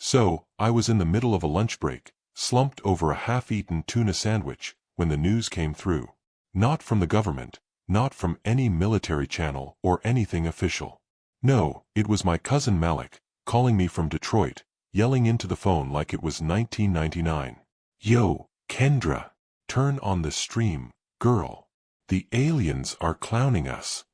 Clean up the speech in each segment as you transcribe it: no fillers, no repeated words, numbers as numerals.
So, I was in the middle of a lunch break, slumped over a half-eaten tuna sandwich, when the news came through. Not from the government, not from any military channel or anything official. No, it was my cousin Malik, calling me from Detroit, yelling into the phone like it was 1999. Yo, Kendra, turn on the stream, girl. The aliens are clowning us.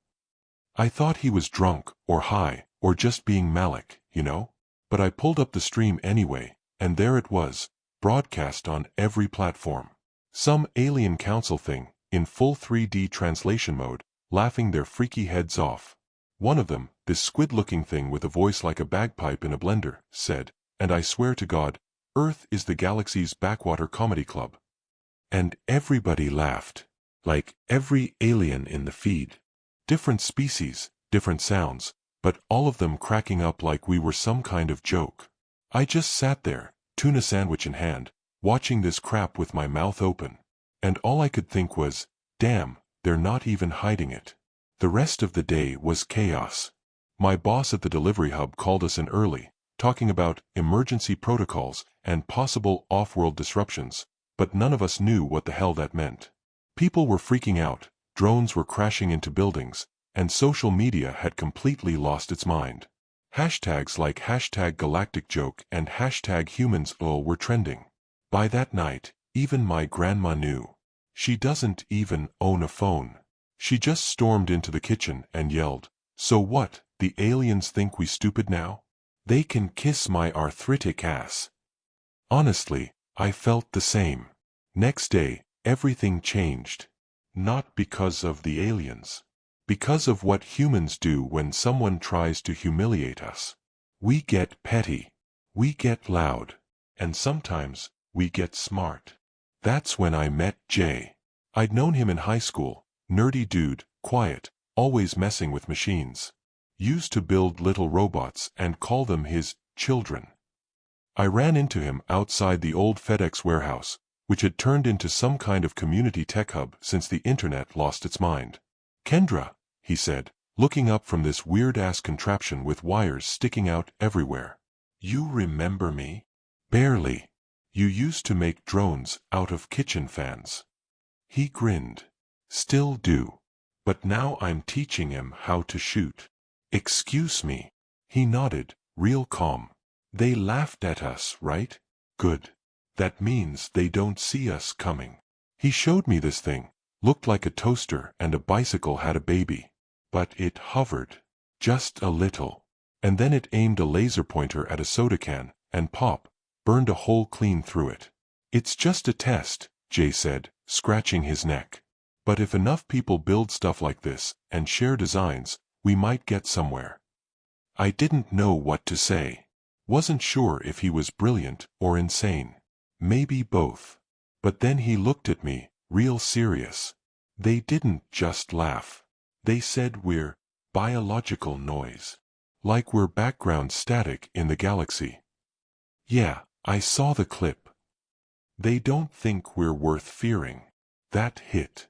I thought he was drunk, or high, or just being Malik, you know? But I pulled up the stream anyway, and there it was, broadcast on every platform. Some alien council thing, in full 3D translation mode, laughing their freaky heads off. One of them, this squid-looking thing with a voice like a bagpipe in a blender, said, and I swear to God, Earth is the galaxy's backwater comedy club. And everybody laughed. Like every alien in the feed. Different species, different sounds, but all of them cracking up like we were some kind of joke. I just sat there, tuna sandwich in hand, watching this crap with my mouth open. And all I could think was, damn, they're not even hiding it. The rest of the day was chaos. My boss at the delivery hub called us in early, talking about emergency protocols and possible off-world disruptions, but none of us knew what the hell that meant. People were freaking out, drones were crashing into buildings, and social media had completely lost its mind. Hashtags like #GalacticJoke and #Humans were trending. By that night, even my grandma knew. She doesn't even own a phone. She just stormed into the kitchen and yelled, "So what, the aliens think we stupid now? They can kiss my arthritic ass." Honestly, I felt the same. Next day, everything changed. Not because of the aliens. Because of what humans do when someone tries to humiliate us. We get petty. We get loud. And sometimes, we get smart. That's when I met Jay. I'd known him in high school, nerdy dude, quiet, always messing with machines. Used to build little robots and call them his children. I ran into him outside the old FedEx warehouse, which had turned into some kind of community tech hub since the internet lost its mind. "Kendra," he said, looking up from this weird-ass contraption with wires sticking out everywhere. "You remember me?" "Barely. You used to make drones out of kitchen fans." He grinned. "Still do. But now I'm teaching him how to shoot." "Excuse me." He nodded, real calm. "They laughed at us, right? Good. That means they don't see us coming." He showed me this thing. Looked like a toaster and a bicycle had a baby. But it hovered. Just a little. And then it aimed a laser pointer at a soda can, and pop, burned a hole clean through it. "It's just a test," Jay said, scratching his neck. "But if enough people build stuff like this, and share designs, we might get somewhere." I didn't know what to say. Wasn't sure if he was brilliant or insane. Maybe both. But then he looked at me, real serious. "They didn't just laugh. They said we're biological noise. Like we're background static in the galaxy." "Yeah, I saw the clip." "They don't think we're worth fearing." That hit.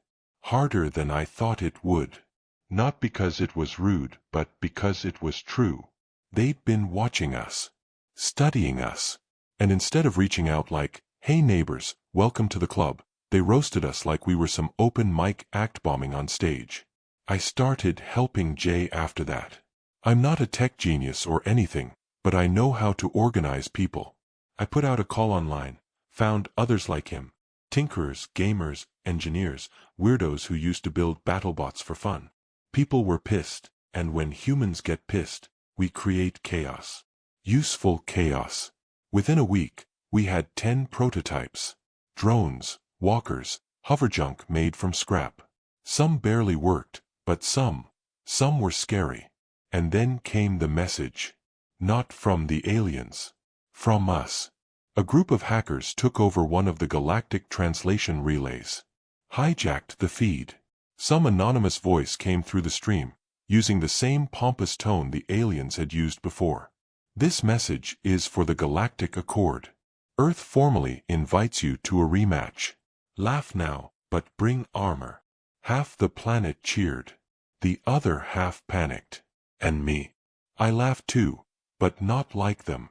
Harder than I thought it would. Not because it was rude, but because it was true. They'd been watching us. Studying us. And instead of reaching out like, "Hey neighbors, welcome to the club," they roasted us like we were some open mic act bombing on stage. I started helping Jay after that. I'm not a tech genius or anything, but I know how to organize people. I put out a call online, found others like him, tinkerers, gamers, engineers, weirdos who used to build BattleBots for fun. People were pissed, and when humans get pissed, we create chaos. Useful chaos. Within a week, we had 10 prototypes. Drones, walkers, hoverjunk made from scrap. Some barely worked, but some were scary. And then came the message. Not from the aliens. From us. A group of hackers took over one of the galactic translation relays. Hijacked the feed. Some anonymous voice came through the stream, using the same pompous tone the aliens had used before. "This message is for the Galactic Accord. Earth formally invites you to a rematch. Laugh now, but bring armor." Half the planet cheered. The other half panicked. And me. I laughed too, but not like them.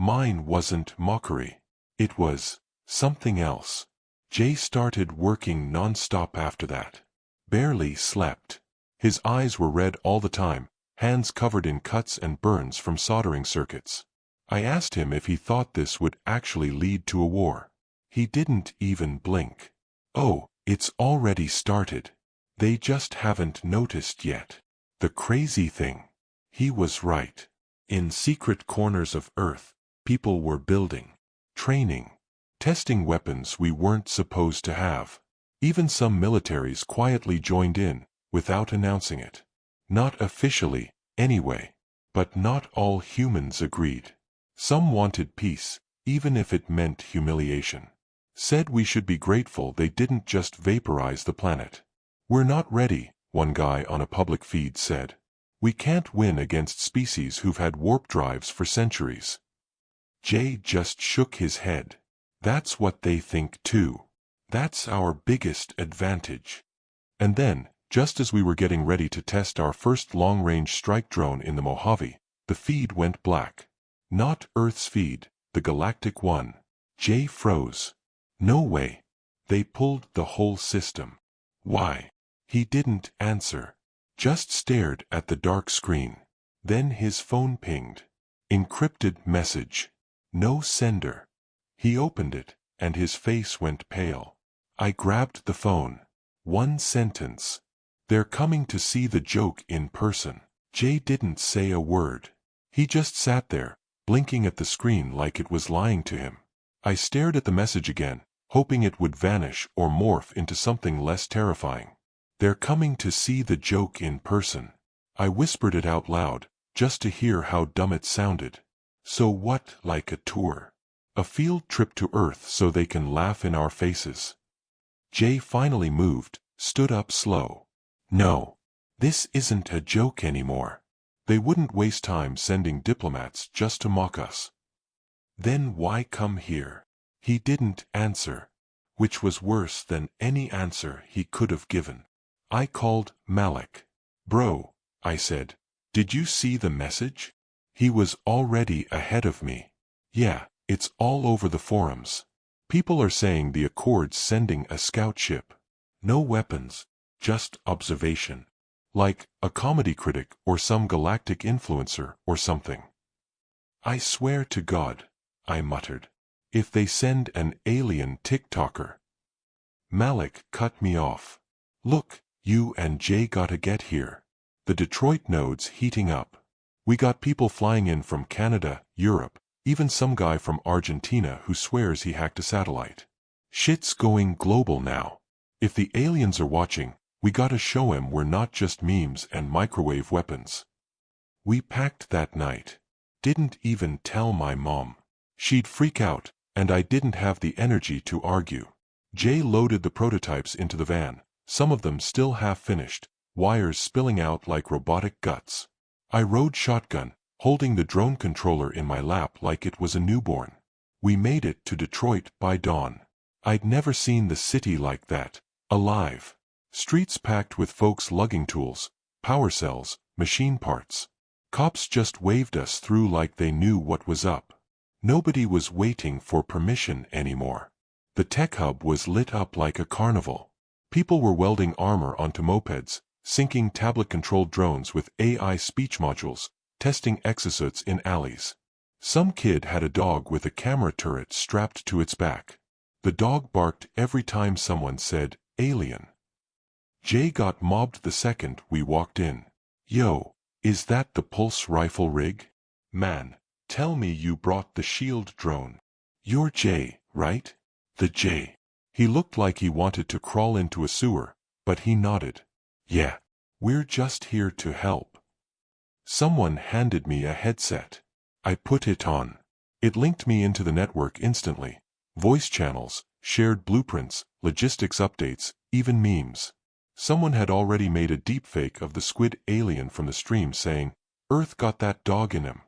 Mine wasn't mockery. It was something else. Jay started working non-stop after that. Barely slept. His eyes were red all the time, hands covered in cuts and burns from soldering circuits. I asked him if he thought this would actually lead to a war. He didn't even blink. Oh, it's already started. They just haven't noticed yet. The crazy thing. He was right. In secret corners of Earth, people were building, training, testing weapons we weren't supposed to have. Even some militaries quietly joined in, without announcing it. Not officially, anyway. But not all humans agreed. Some wanted peace, even if it meant humiliation. Said we should be grateful they didn't just vaporize the planet. We're not ready, one guy on a public feed said. We can't win against species who've had warp drives for centuries. Jay just shook his head. That's what they think too. That's our biggest advantage. And then, just as we were getting ready to test our first long-range strike drone in the Mojave, the feed went black. Not Earth's feed, the galactic one. Jay froze. No way. They pulled the whole system. Why? He didn't answer. Just stared at the dark screen. Then his phone pinged. Encrypted message. No sender. He opened it, and his face went pale. I grabbed the phone. One sentence. They're coming to see the joke in person. Jay didn't say a word. He just sat there, blinking at the screen like it was lying to him. I stared at the message again, hoping it would vanish or morph into something less terrifying. They're coming to see the joke in person. I whispered it out loud, just to hear how dumb it sounded. So what, like a tour? A field trip to Earth so they can laugh in our faces. Jay finally moved, stood up slow. No. This isn't a joke anymore. They wouldn't waste time sending diplomats just to mock us. Then why come here? He didn't answer, which was worse than any answer he could have given. I called Malik. Bro, I said, did you see the message? He was already ahead of me. Yeah, it's all over the forums. People are saying the Accord's sending a scout ship. No weapons, just observation. Like a comedy critic or some galactic influencer or something. I swear to God, I muttered. If they send an alien TikToker. Malik cut me off. Look, you and Jay gotta get here. The Detroit node's heating up. We got people flying in from Canada, Europe, even some guy from Argentina who swears he hacked a satellite. Shit's going global now. If the aliens are watching, we gotta show 'em we're not just memes and microwave weapons. We packed that night. Didn't even tell my mom. She'd freak out, and I didn't have the energy to argue. Jay loaded the prototypes into the van, some of them still half-finished, wires spilling out like robotic guts. I rode shotgun, holding the drone controller in my lap like it was a newborn. We made it to Detroit by dawn. I'd never seen the city like that, alive. Streets packed with folks lugging tools, power cells, machine parts. Cops just waved us through like they knew what was up. Nobody was waiting for permission anymore. The tech hub was lit up like a carnival. People were welding armor onto mopeds, syncing tablet-controlled drones with AI speech modules, testing exosuits in alleys. Some kid had a dog with a camera turret strapped to its back. The dog barked every time someone said, alien. Jay got mobbed the second we walked in. Yo, is that the pulse rifle rig? Man, tell me you brought the shield drone. You're Jay, right? The Jay. He looked like he wanted to crawl into a sewer, but he nodded. Yeah, we're just here to help. Someone handed me a headset. I put it on. It linked me into the network instantly. Voice channels, shared blueprints, logistics updates, even memes. Someone had already made a deepfake of the squid alien from the stream saying, Earth got that dog in him.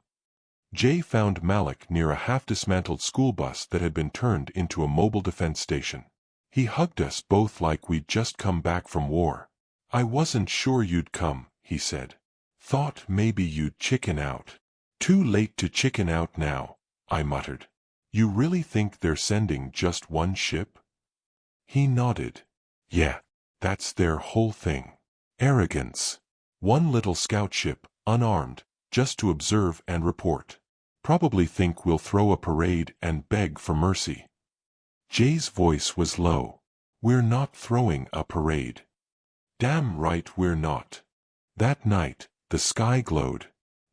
Jay found Malik near a half-dismantled school bus that had been turned into a mobile defense station. He hugged us both like we'd just come back from war. I wasn't sure you'd come, he said. Thought maybe you'd chicken out. Too late to chicken out now. I muttered. You really think they're sending just one ship? He nodded. Yeah, that's their whole thing. Arrogance. One little scout ship, unarmed, just to observe and report. Probably think we'll throw a parade and beg for mercy. Jay's voice was low. We're not throwing a parade. Damn right we're not. That night, the sky glowed.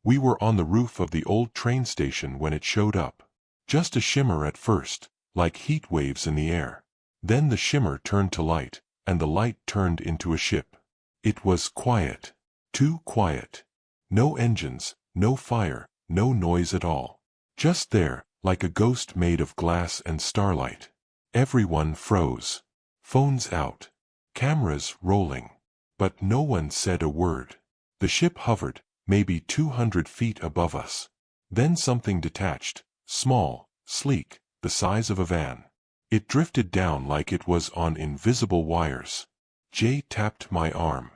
We were on the roof of the old train station when it showed up. Just a shimmer at first, like heat waves in the air. Then the shimmer turned to light, and the light turned into a ship. It was quiet. Too quiet. No engines, no fire, no noise at all. Just there, like a ghost made of glass and starlight. Everyone froze. Phones out. Cameras rolling. But no one said a word. The ship hovered, maybe 200 feet above us. Then something detached, small, sleek, the size of a van. It drifted down like it was on invisible wires. Jay tapped my arm.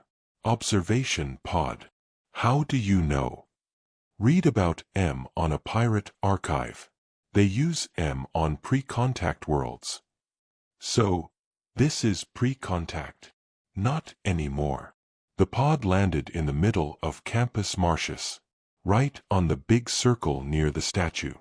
Observation pod. How do you know? Read about M on a pirate archive. They use M on pre-contact worlds. So, this is pre-contact. Not anymore. The pod landed in the middle of Campus Martius, right on the big circle near the statue.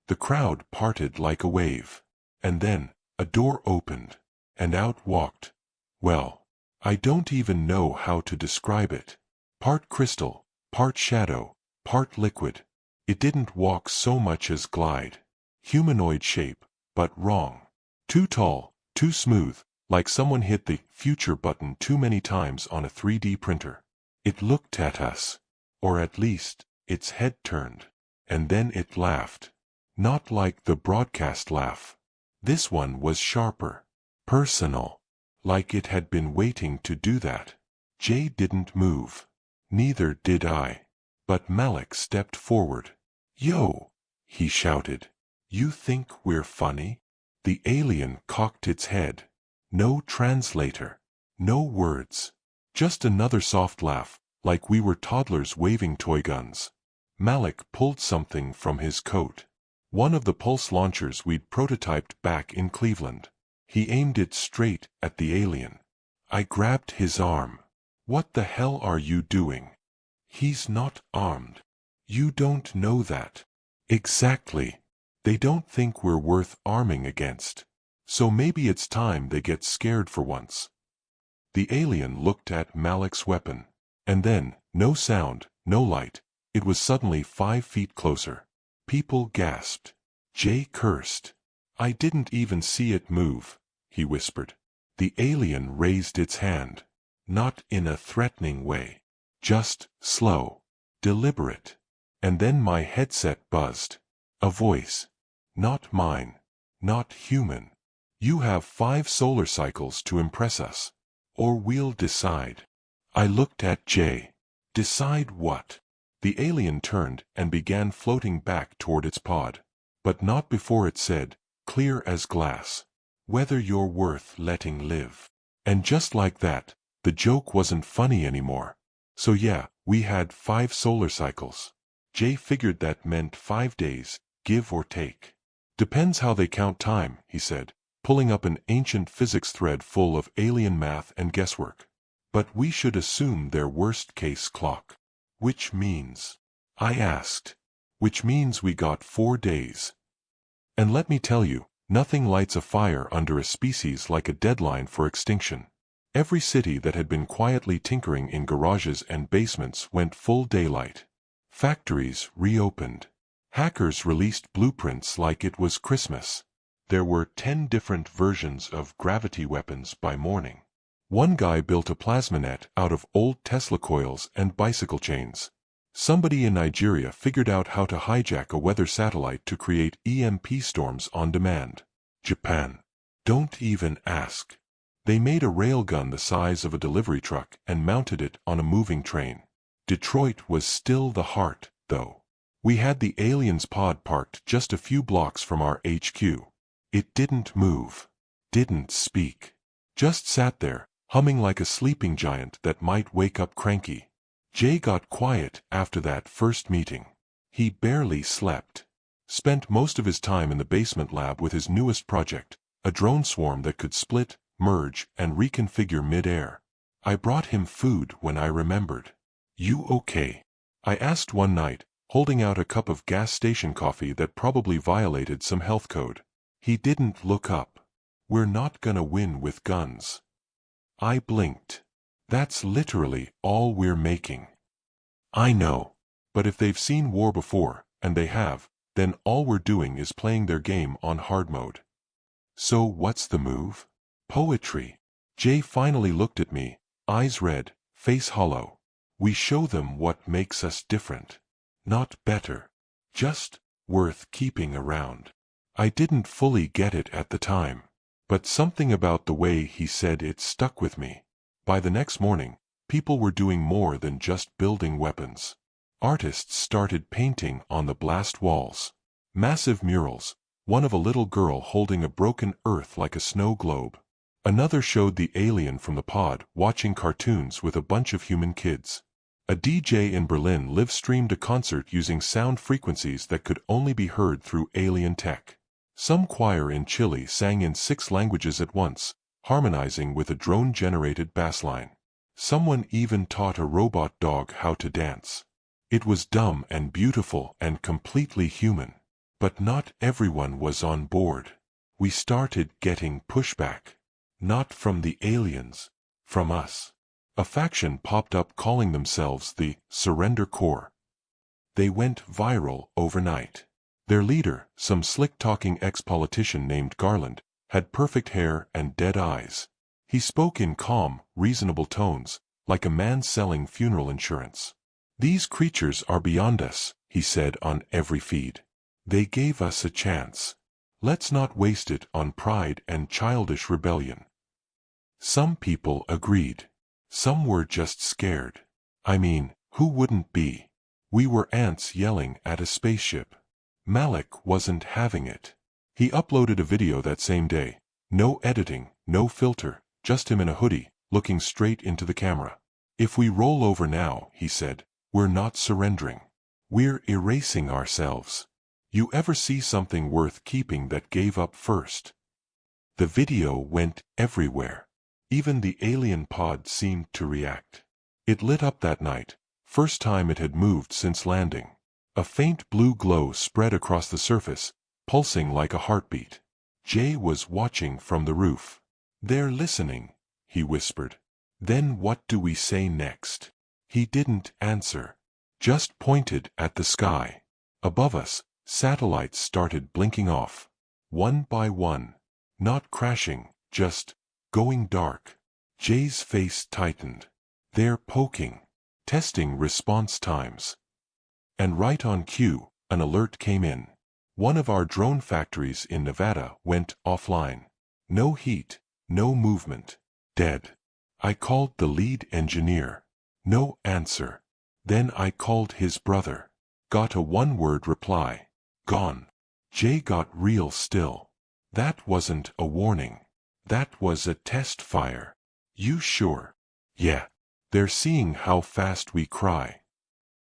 The crowd parted like a wave. And then, a door opened, and out walked, well, I don't even know how to describe it. Part crystal, part shadow, part liquid. It didn't walk so much as glide. Humanoid shape, but wrong. Too tall, too smooth, like someone hit the future button too many times on a 3D printer. It looked at us. Or at least, its head turned. And then it laughed. Not like the broadcast laugh. This one was sharper. Personal. Like it had been waiting to do that. Jay didn't move. Neither did I. But Malik stepped forward. Yo! He shouted. You think we're funny? The alien cocked its head. No translator. No words. Just another soft laugh, like we were toddlers waving toy guns. Malik pulled something from his coat. One of the pulse launchers we'd prototyped back in Cleveland. He aimed it straight at the alien. I grabbed his arm. What the hell are you doing? He's not armed. You don't know that. Exactly. They don't think we're worth arming against. So maybe it's time they get scared for once. The alien looked at Malik's weapon. And then, no sound, no light. It was suddenly 5 feet closer. People gasped. Jay cursed. I didn't even see it move, he whispered. The alien raised its hand. Not in a threatening way. Just slow. Deliberate. And then my headset buzzed. A voice. Not mine. Not human. You have 5 solar cycles to impress us. Or we'll decide. I looked at Jay. Decide what? The alien turned and began floating back toward its pod. But not before it said, clear as glass, whether you're worth letting live. And just like that, the joke wasn't funny anymore. So yeah, we had 5 solar cycles. Jay figured that meant 5 days, give or take. Depends how they count time, he said, pulling up an ancient physics thread full of alien math and guesswork. But we should assume their worst-case clock. Which means? I asked. Which means we got 4 days. And let me tell you, nothing lights a fire under a species like a deadline for extinction. Every city that had been quietly tinkering in garages and basements went full daylight. Factories reopened. Hackers released blueprints like it was Christmas. There were 10 different versions of gravity weapons by morning. One guy built a plasmanet out of old Tesla coils and bicycle chains. Somebody in Nigeria figured out how to hijack a weather satellite to create EMP storms on demand. Japan. Don't even ask. They made a railgun the size of a delivery truck and mounted it on a moving train. Detroit was still the heart, though. We had the aliens pod parked just a few blocks from our HQ. It didn't move. Didn't speak. Just sat there, humming like a sleeping giant that might wake up cranky. Jay got quiet after that first meeting. He barely slept. Spent most of his time in the basement lab with his newest project, a drone swarm that could split, merge, and reconfigure mid-air. I brought him food when I remembered. "You okay?" I asked one night, holding out a cup of gas station coffee that probably violated some health code. He didn't look up. "We're not gonna win with guns." I blinked. "That's literally all we're making." "I know. But if they've seen war before, and they have, then all we're doing is playing their game on hard mode." "So what's the move?" "Poetry." Jay finally looked at me, eyes red, face hollow. "We show them what makes us different. Not better. Just worth keeping around." I didn't fully get it at the time, but something about the way he said it stuck with me. By the next morning, people were doing more than just building weapons. Artists started painting on the blast walls. Massive murals, one of a little girl holding a broken Earth like a snow globe. Another showed the alien from the pod watching cartoons with a bunch of human kids. A DJ in Berlin live-streamed a concert using sound frequencies that could only be heard through alien tech. Some choir in Chile sang in 6 languages at once, harmonizing with a drone-generated bassline. Someone even taught a robot dog how to dance. It was dumb and beautiful and completely human. But not everyone was on board. We started getting pushback. Not from the aliens, from us. A faction popped up calling themselves the Surrender Corps. They went viral overnight. Their leader, some slick-talking ex-politician named Garland, had perfect hair and dead eyes. He spoke in calm, reasonable tones, like a man selling funeral insurance. "These creatures are beyond us," he said on every feed. "They gave us a chance. Let's not waste it on pride and childish rebellion." Some people agreed. Some were just scared. I mean, who wouldn't be? We were ants yelling at a spaceship. Malik wasn't having it. He uploaded a video that same day. No editing, no filter, just him in a hoodie, looking straight into the camera. "If we roll over now," he said, "we're not surrendering. We're erasing ourselves. You ever see something worth keeping that gave up first?" The video went everywhere. Even the alien pod seemed to react. It lit up that night, first time it had moved since landing. A faint blue glow spread across the surface, pulsing like a heartbeat. Jay was watching from the roof. "They're listening," he whispered. "Then what do we say next?" He didn't answer. Just pointed at the sky. Above us, satellites started blinking off. One by one. Not crashing, just going dark. Jay's face tightened. "They're poking. Testing response times." And right on cue, an alert came in. One of our drone factories in Nevada went offline. No heat, no movement. Dead. I called the lead engineer. No answer. Then I called his brother. Got a one-word reply. Gone. Jay got real still. That wasn't a warning. That was a test fire. "You sure?" "Yeah. They're seeing how fast we cry."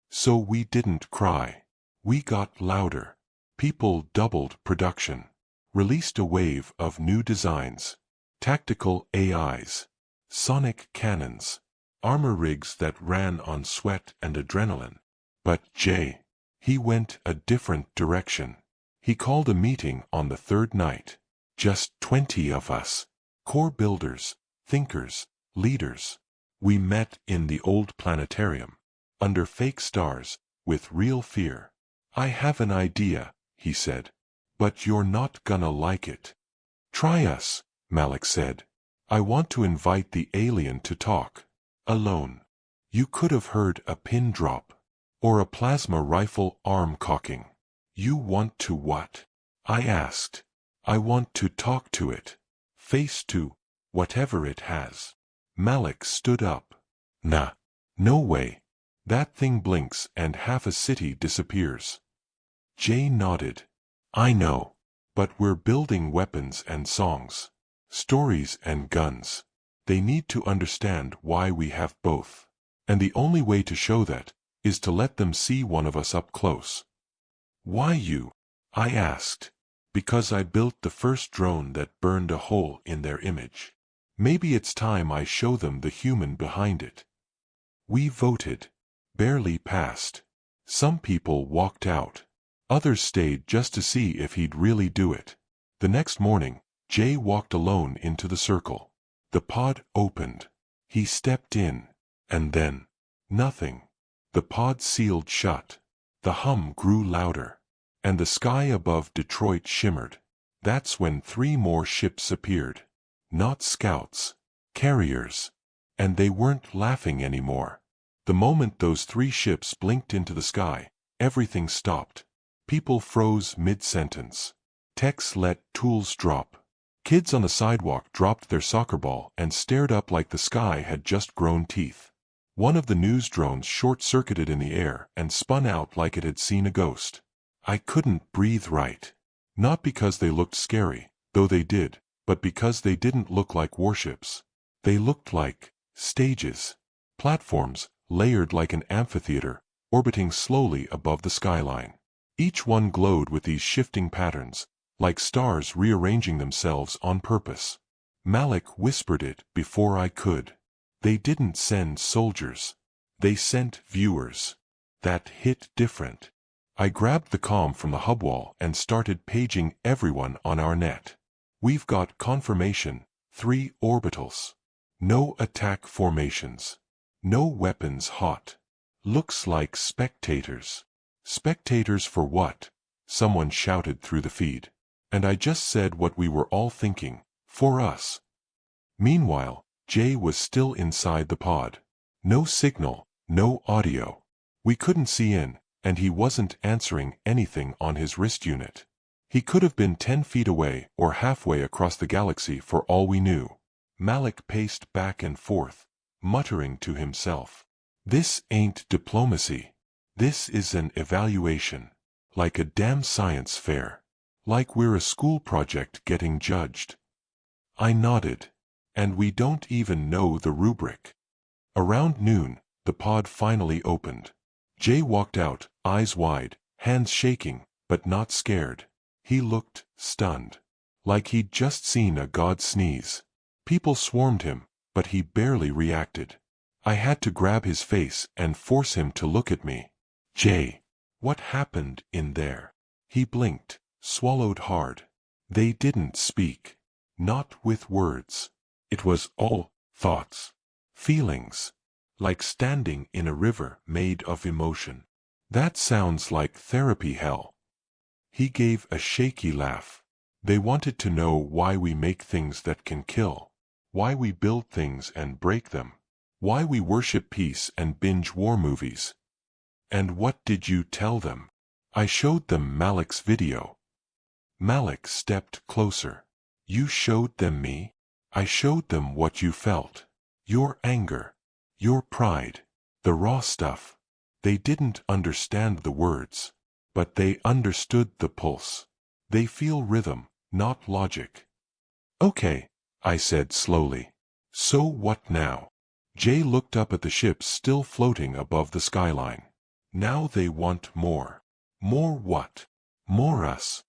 So we didn't cry. We got louder. People doubled production. Released a wave of new designs. Tactical AIs. Sonic cannons. Armor rigs that ran on sweat and adrenaline. But Jay, he went a different direction. He called a meeting on the 3rd night. Just 20 of us. Core builders, thinkers, leaders. We met in the old planetarium. Under fake stars, with real fear. "I have an idea," he said. "But you're not gonna like it." "Try us," Malik said. "I want to invite the alien to talk. Alone. You could have heard a pin drop. Or a plasma rifle arm cocking." "You want to what?" I asked. "I want to talk to it. Face to whatever it has." Malik stood up. "Nah. No way. That thing blinks and half a city disappears." Jay nodded. "I know. But we're building weapons and songs. Stories and guns. They need to understand why we have both. And the only way to show that is to let them see one of us up close." "Why you?" I asked. Because I built the first drone that burned a hole in their image. Maybe it's time I show them the human behind it. We voted. Barely passed. Some people walked out. Others stayed just to see if he'd really do it. The next morning, Jay walked alone into the circle. The pod opened. He stepped in. And then, nothing. The pod sealed shut. The hum grew louder. And the sky above Detroit shimmered. That's when 3 more ships appeared. Not scouts. Carriers. And they weren't laughing anymore. The moment those 3 ships blinked into the sky, everything stopped. People froze mid-sentence. Techs let tools drop. Kids on the sidewalk dropped their soccer ball and stared up like the sky had just grown teeth. One of the news drones short-circuited in the air and spun out like it had seen a ghost. I couldn't breathe right. Not because they looked scary, though they did, but because they didn't look like warships. They looked like stages. Platforms, layered like an amphitheater, orbiting slowly above the skyline. Each one glowed with these shifting patterns, like stars rearranging themselves on purpose. Malik whispered it before I could. They didn't send soldiers. They sent viewers. That hit different. I grabbed the comm from the hub wall and started paging everyone on our net. We've got confirmation, 3 orbitals. No attack formations. No weapons hot. Looks like spectators. Spectators for what? Someone shouted through the feed. And I just said what we were all thinking, for us. Meanwhile, Jay was still inside the pod. No signal, no audio. We couldn't see in, and he wasn't answering anything on his wrist unit. He could have been 10 feet away or halfway across the galaxy for all we knew. Malik paced back and forth, muttering to himself. This ain't diplomacy. This is an evaluation. Like a damn science fair. Like we're a school project getting judged. I nodded. And we don't even know the rubric. Around noon, the pod finally opened. Jay walked out, eyes wide, hands shaking, but not scared. He looked stunned. Like he'd just seen a god sneeze. People swarmed him, but he barely reacted. I had to grab his face and force him to look at me. Jay, what happened in there? He blinked, swallowed hard. They didn't speak. Not with words. It was all thoughts. Feelings. Like standing in a river made of emotion. That sounds like therapy hell. He gave a shaky laugh. They wanted to know why we make things that can kill. Why we build things and break them. Why we worship peace and binge war movies. And what did you tell them? I showed them Malik's video. Malik stepped closer. You showed them me? I showed them what you felt. Your anger. Your pride. The raw stuff. They didn't understand the words. But they understood the pulse. They feel rhythm, not logic. Okay, I said slowly. So what now? Jay looked up at the ships still floating above the skyline. Now they want more. More what? More us.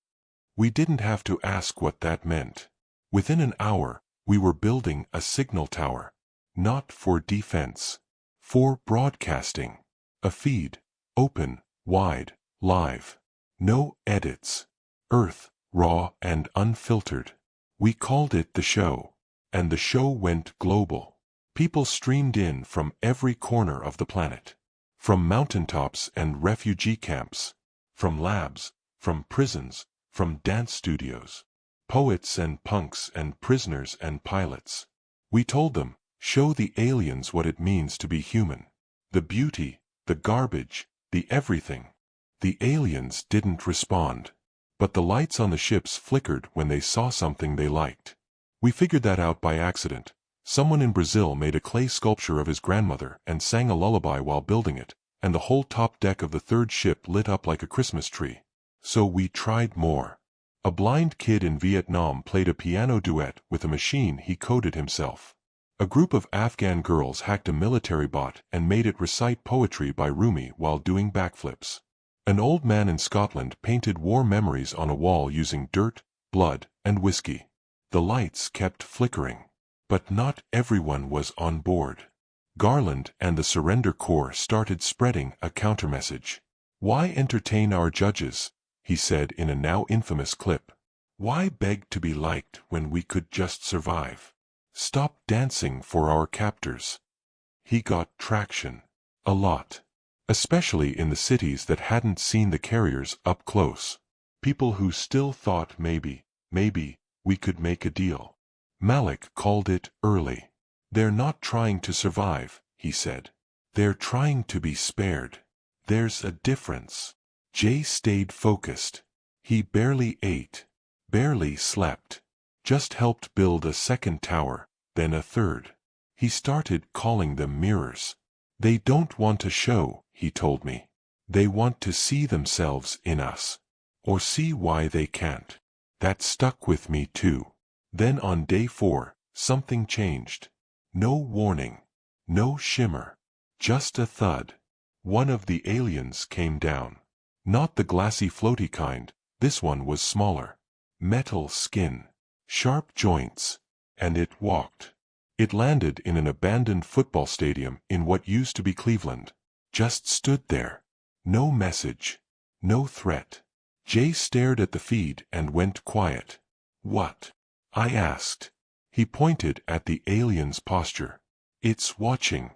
We didn't have to ask what that meant. Within an hour, we were building a signal tower. Not for defense. For broadcasting. A feed. Open, wide, live. No edits. Earth, raw and unfiltered. We called it the show. And the show went global. People streamed in from every corner of the planet. From mountaintops and refugee camps. From labs, from prisons, from dance studios. Poets and punks and prisoners and pilots. We told them, show the aliens what it means to be human. The beauty, the garbage, the everything. The aliens didn't respond. But the lights on the ships flickered when they saw something they liked. We figured that out by accident. Someone in Brazil made a clay sculpture of his grandmother and sang a lullaby while building it, and the whole top deck of the third ship lit up like a Christmas tree. So we tried more. A blind kid in Vietnam played a piano duet with a machine he coded himself. A group of Afghan girls hacked a military bot and made it recite poetry by Rumi while doing backflips. An old man in Scotland painted war memories on a wall using dirt, blood, and whiskey. The lights kept flickering. But not everyone was on board. Garland and the Surrender Corps started spreading a countermessage. "Why entertain our judges?" he said in a now infamous clip. "Why beg to be liked when we could just survive? Stop dancing for our captors." He got traction. A lot. Especially in the cities that hadn't seen the carriers up close. People who still thought maybe, we could make a deal. Malik called it early. "They're not trying to survive," he said. "They're trying to be spared. There's a difference." Jay stayed focused. He barely ate, barely slept, just helped build a second tower, then a third. He started calling them mirrors. "They don't want a show," he told me. "They want to see themselves in us. Or see why they can't." That stuck with me too. Then on day 4, something changed. No warning. No shimmer. Just a thud. One of the aliens came down. Not the glassy floaty kind, this one was smaller. Metal skin. Sharp joints. And it walked. It landed in an abandoned football stadium in what used to be Cleveland. Just stood there. No message. No threat. Jay stared at the feed and went quiet. "What?" I asked. He pointed at the alien's posture. "It's watching."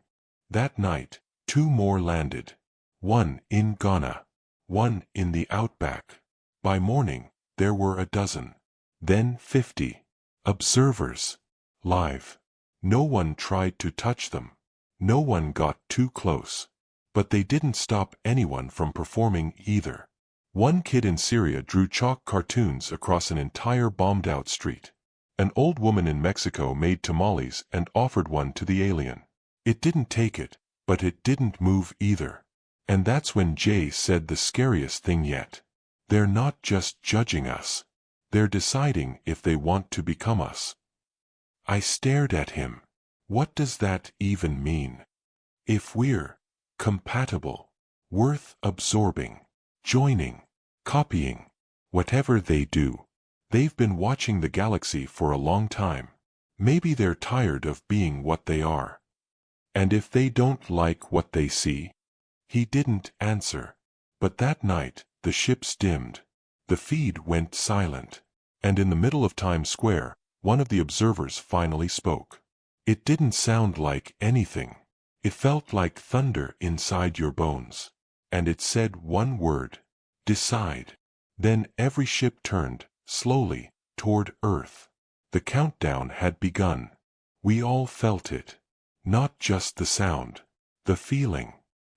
That night, 2 more landed. One in Ghana. One in the outback. By morning, there were a dozen. Then 50. Observers. Live. No one tried to touch them. No one got too close. But they didn't stop anyone from performing either. One kid in Syria drew chalk cartoons across an entire bombed-out street. An old woman in Mexico made tamales and offered one to the alien. It didn't take it, but it didn't move either. And that's when Jay said the scariest thing yet. "They're not just judging us. They're deciding if they want to become us." I stared at him. What does that even mean? If we're compatible, worth absorbing, joining, copying, whatever they do, they've been watching the galaxy for a long time. Maybe they're tired of being what they are. And if they don't like what they see? He didn't answer. But that night, the ships dimmed. The feed went silent. And in the middle of Times Square, one of the observers finally spoke. It didn't sound like anything. It felt like thunder inside your bones. And it said one word. Decide. Then every ship turned, slowly, toward Earth. The countdown had begun. We all felt it. Not just the sound. The feeling.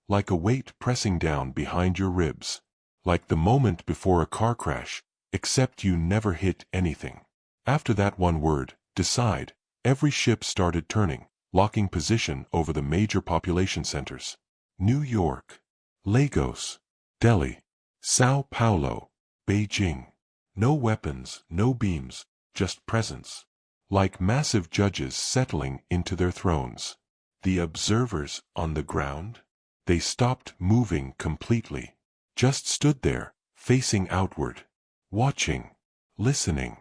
Like a weight pressing down behind your ribs. Like the moment before a car crash, except you never hit anything. After that one word, decide, every ship started turning, locking position over the major population centers. New York, Lagos, Delhi, Sao Paulo, Beijing. No weapons, no beams, just presence. Like massive judges settling into their thrones. The observers on the ground? They stopped moving completely. Just stood there, facing outward. Watching. Listening.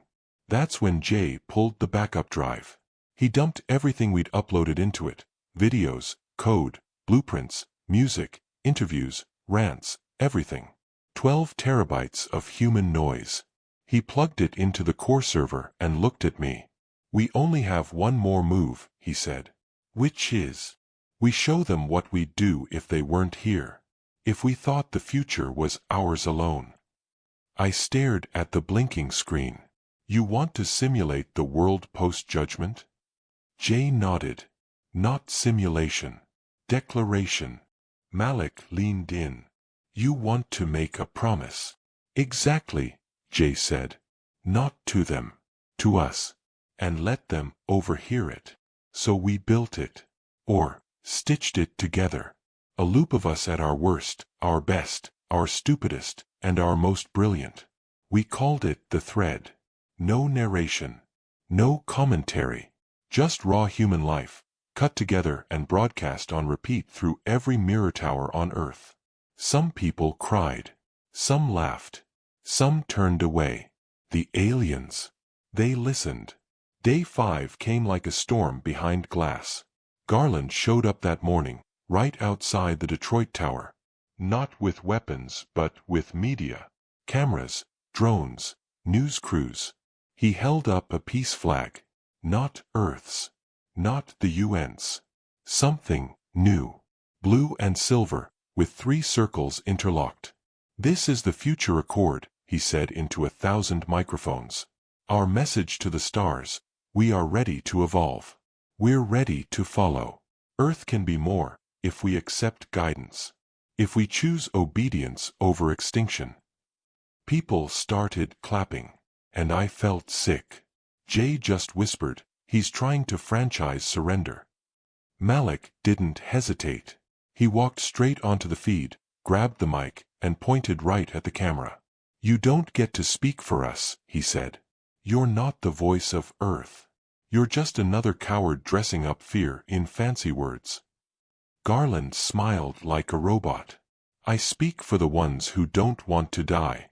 That's when Jay pulled the backup drive. He dumped everything we'd uploaded into it. Videos, code, blueprints, music, interviews, rants, everything. 12 terabytes of human noise. He plugged it into the core server and looked at me. "We only have one more move," he said. "Which is? We show them what we'd do if they weren't here. If we thought the future was ours alone." I stared at the blinking screen. "You want to simulate the world post-judgment?" Jay nodded. "Not simulation. Declaration." Malik leaned in. "You want to make a promise." "Exactly," Jay said. "Not to them. To us. And let them overhear it. So we built it. Or stitched it together. A loop of us at our worst, our best, our stupidest, and our most brilliant. We called it the thread. No narration. No commentary. Just raw human life, cut together and broadcast on repeat through every mirror tower on Earth. Some people cried. Some laughed. Some turned away. The aliens. They listened. Day 5 came like a storm behind glass. Garland showed up that morning, right outside the Detroit Tower. Not with weapons, but with media. Cameras, drones, news crews. He held up a peace flag. Not Earth's. Not the UN's. Something new. Blue and silver, with 3 circles interlocked. "This is the future accord," he said into 1,000 microphones. "Our message to the stars. We are ready to evolve. We're ready to follow. Earth can be more, if we accept guidance. If we choose obedience over extinction." People started clapping. And I felt sick. Jay just whispered, "He's trying to franchise surrender." Malik didn't hesitate. He walked straight onto the feed, grabbed the mic, and pointed right at the camera. "You don't get to speak for us," he said. "You're not the voice of Earth. You're just another coward dressing up fear in fancy words." Garland smiled like a robot. "I speak for the ones who don't want to die."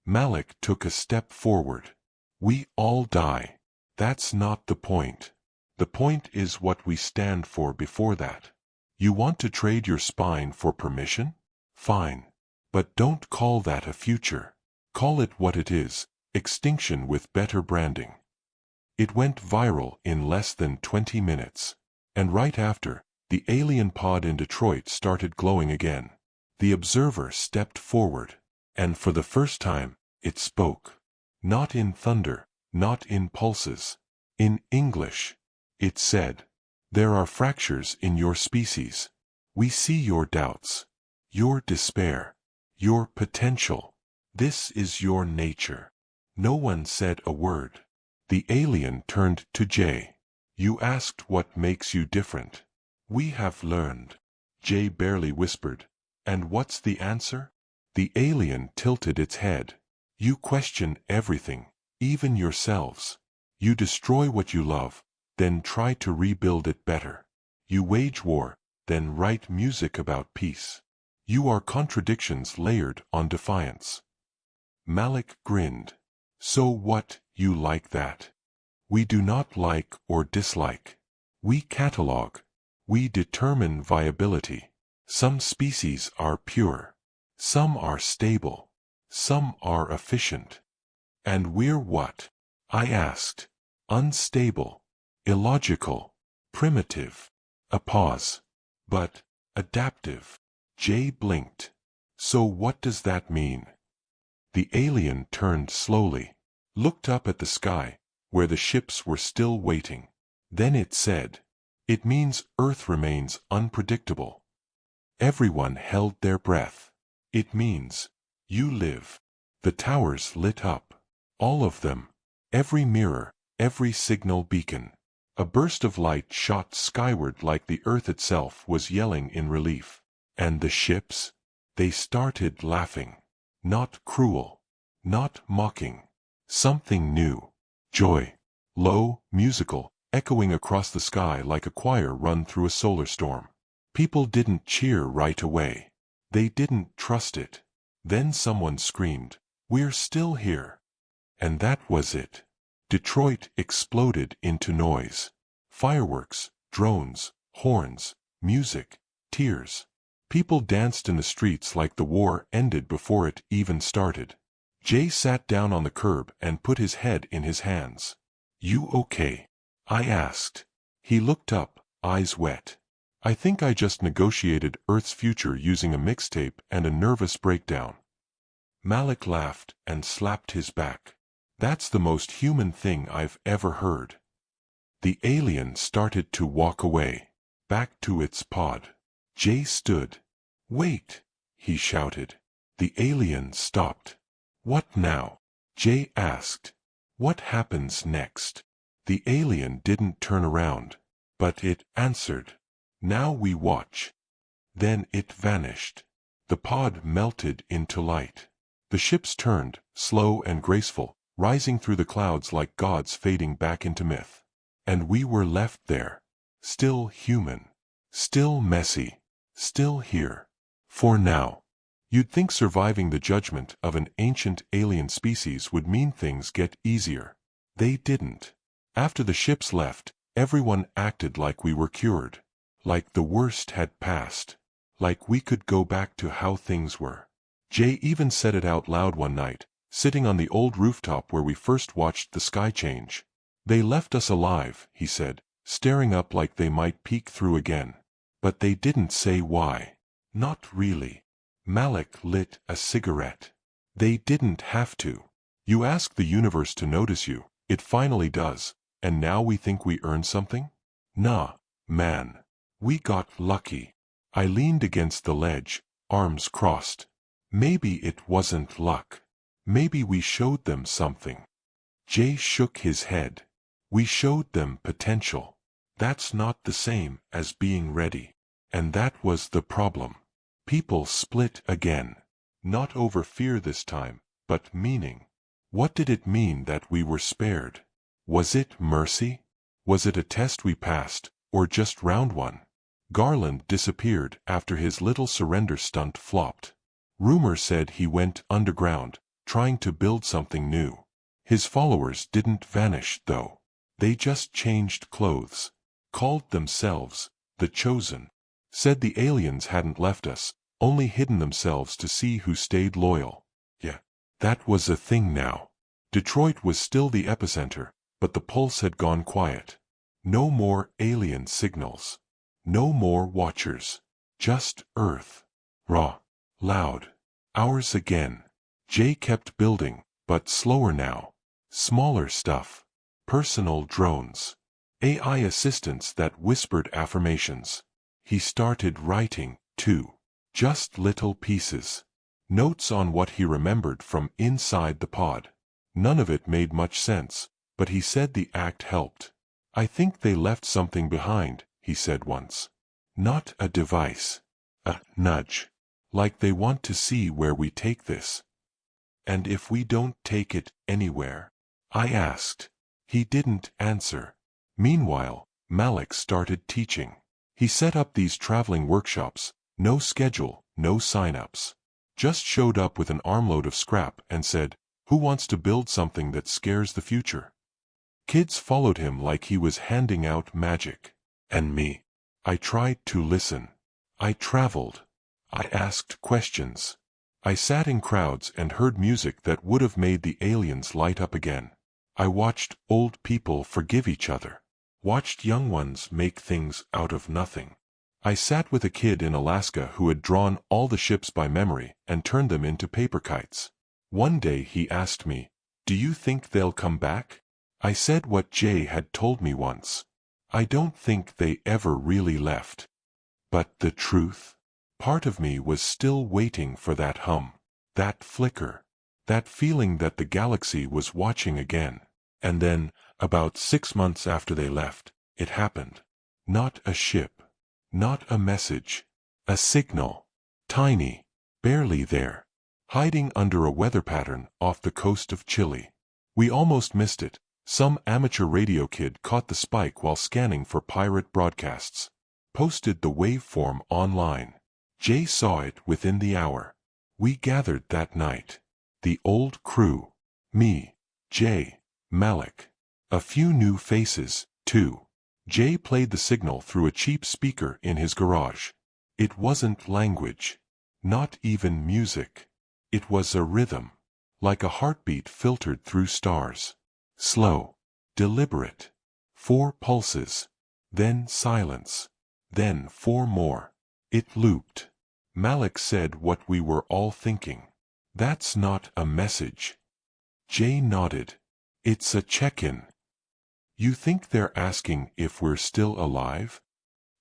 Malik took a step forward. "We all die. That's not the point. The point is what we stand for before that. You want to trade your spine for permission? Fine. But don't call that a future. Call it what it is, extinction with better branding." It went viral in less than 20 minutes. And right after, the alien pod in Detroit started glowing again. The observer stepped forward. And for the first time, it spoke. Not in thunder, not in pulses. In English. It said, "There are fractures in your species. We see your doubts, your despair, your potential. This is your nature." No one said a word. The alien turned to Jay. "You asked what makes you different. We have learned." Jay barely whispered, "And what's the answer?" The alien tilted its head. "You question everything, even yourselves. You destroy what you love, then try to rebuild it better. You wage war, then write music about peace. You are contradictions layered on defiance." Malik grinned. "So what, you like that? We do not like or dislike. We catalog. We determine viability. Some species are pure. Some are stable. Some are efficient. And we're what?" I asked. "Unstable. Illogical. Primitive." A pause. "But adaptive." Jay blinked. "So what does that mean?" The alien turned slowly, looked up at the sky, where the ships were still waiting. Then it said, "It means Earth remains unpredictable." Everyone held their breath. "It means you live." The towers lit up. All of them. Every mirror, every signal beacon. A burst of light shot skyward like the Earth itself was yelling in relief. And the ships? They started laughing. Not cruel. Not mocking. Something new. Joy. Low, musical, echoing across the sky like a choir run through a solar storm. People didn't cheer right away. They didn't trust it. Then someone screamed, "We're still here." And that was it. Detroit exploded into noise. Fireworks, drones, horns, music, tears. People danced in the streets like the war ended before it even started. Jay sat down on the curb and put his head in his hands. "You okay?" I asked. He looked up, eyes wet. "I think I just negotiated Earth's future using a mixtape and a nervous breakdown." Malik laughed and slapped his back. "That's the most human thing I've ever heard." The alien started to walk away, back to its pod. Jay stood. "Wait!" he shouted. The alien stopped. "What now?" Jay asked. "What happens next?" The alien didn't turn around, but it answered. "Now we watch." Then it vanished. The pod melted into light. The ships turned, slow and graceful, rising through the clouds like gods fading back into myth. And we were left there. Still human. Still messy. Still here. For now. You'd think surviving the judgment of an ancient alien species would mean things get easier. They didn't. After the ships left, everyone acted like we were cured. Like the worst had passed. Like we could go back to how things were. Jay even said it out loud one night, sitting on the old rooftop where we first watched the sky change. They left us alive, he said, staring up like they might peek through again. But they didn't say why. Not really. Malik lit a cigarette. They didn't have to. You ask the universe to notice you, it finally does, and now we think we earned something? Nah, man. We got lucky. I leaned against the ledge, arms crossed. Maybe it wasn't luck. Maybe we showed them something. Jay shook his head. We showed them potential. That's not the same as being ready. And that was the problem. People split again. Not over fear this time, but meaning. What did it mean that we were spared? Was it mercy? Was it a test we passed, or just round one? Garland disappeared after his little surrender stunt flopped. Rumor said he went underground, trying to build something new. His followers didn't vanish, though. They just changed clothes. Called themselves the Chosen. Said the aliens hadn't left us, only hidden themselves to see who stayed loyal. Yeah, that was a thing now. Detroit was still the epicenter, but the pulse had gone quiet. No more alien signals. No more watchers. Just Earth. Raw. Loud. Ours again. Jay kept building, but slower now. Smaller stuff. Personal drones. AI assistants that whispered affirmations. He started writing, too. Just little pieces. Notes on what he remembered from inside the pod. None of it made much sense, but he said the act helped. I think they left something behind, he said once. Not a device. A nudge. Like they want to see where we take this. And if we don't take it anywhere? I asked. He didn't answer. Meanwhile, Malik started teaching. He set up these traveling workshops, no schedule, no sign-ups. Just showed up with an armload of scrap and said, "Who wants to build something that scares the future?" Kids followed him like he was handing out magic. And me. I tried to listen. I traveled. I asked questions. I sat in crowds and heard music that would have made the aliens light up again. I watched old people forgive each other. Watched young ones make things out of nothing. I sat with a kid in Alaska who had drawn all the ships by memory and turned them into paper kites. One day he asked me, "Do you think they'll come back?" I said what Jay had told me once. I don't think they ever really left. But the truth? Part of me was still waiting for that hum, that flicker, that feeling that the galaxy was watching again. And then, about 6 months after they left, it happened. Not a ship. Not a message. A signal. Tiny. Barely there. Hiding under a weather pattern off the coast of Chile. We almost missed it. Some amateur radio kid caught the spike while scanning for pirate broadcasts. Posted the waveform online. Jay saw it within the hour. We gathered that night. The old crew. Me. Jay. Malik. A few new faces, too. Jay played the signal through a cheap speaker in his garage. It wasn't language. Not even music. It was a rhythm. Like a heartbeat filtered through stars. Slow. Deliberate. 4 pulses. Then silence. Then 4 more. It looped. Malik said what we were all thinking. "That's not a message." Jay nodded. "It's a check-in." "You think they're asking if we're still alive?"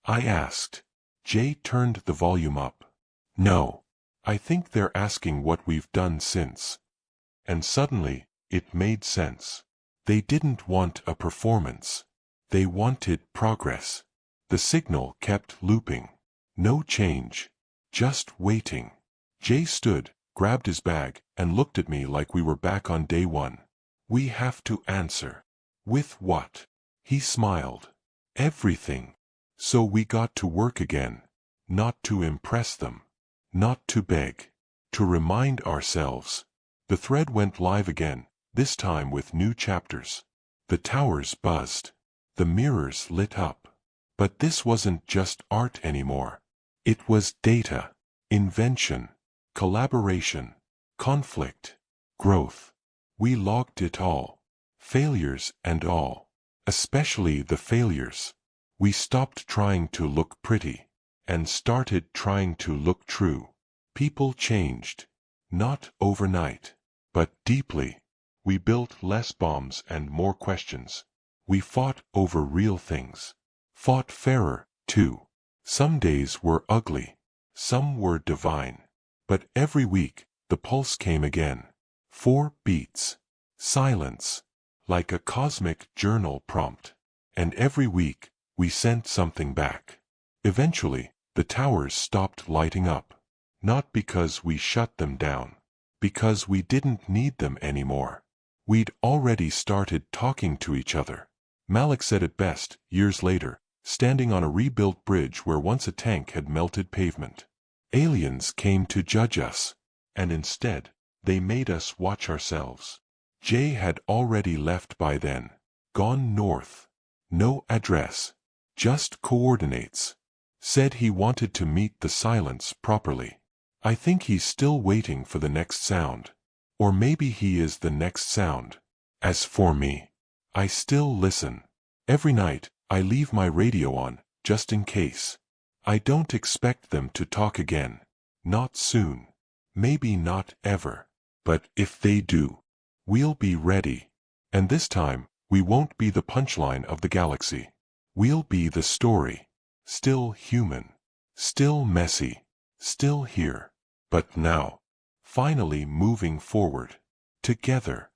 I asked. Jay turned the volume up. "No. I think they're asking what we've done since." And suddenly, it made sense. They didn't want a performance. They wanted progress. The signal kept looping. No change. Just waiting. Jay stood, grabbed his bag, and looked at me like we were back on day 1. "We have to answer." "With what?" He smiled. "Everything." So we got to work again. Not to impress them. Not to beg. to remind ourselves. The thread went live again, this time with new chapters. The towers buzzed. The mirrors lit up. But this wasn't just art anymore. It was data, invention, collaboration, conflict, growth. We logged it all. Failures and all. Especially the failures. We stopped trying to look pretty and started trying to look true. People changed. Not overnight, but deeply. We built less bombs and more questions. We fought over real things. Fought fairer, too. Some days were ugly. Some were divine. But every week, the pulse came again. 4 beats. Silence. Like a cosmic journal prompt. And every week, we sent something back. Eventually, the towers stopped lighting up. Not because we shut them down. Because we didn't need them anymore. We'd already started talking to each other. Malik said it best, years later, standing on a rebuilt bridge where once a tank had melted pavement. Aliens came to judge us. And instead, they made us watch ourselves. Jay had already left by then. Gone north. No address. Just coordinates. Said he wanted to meet the silence properly. I think he's still waiting for the next sound. Or maybe he is the next sound. As for me, I still listen. Every night, I leave my radio on, just in case. I don't expect them to talk again. Not soon. Maybe not ever. But if they do, we'll be ready. And this time, we won't be the punchline of the galaxy. We'll be the story. Still human. Still messy. Still here. But now, finally moving forward. Together.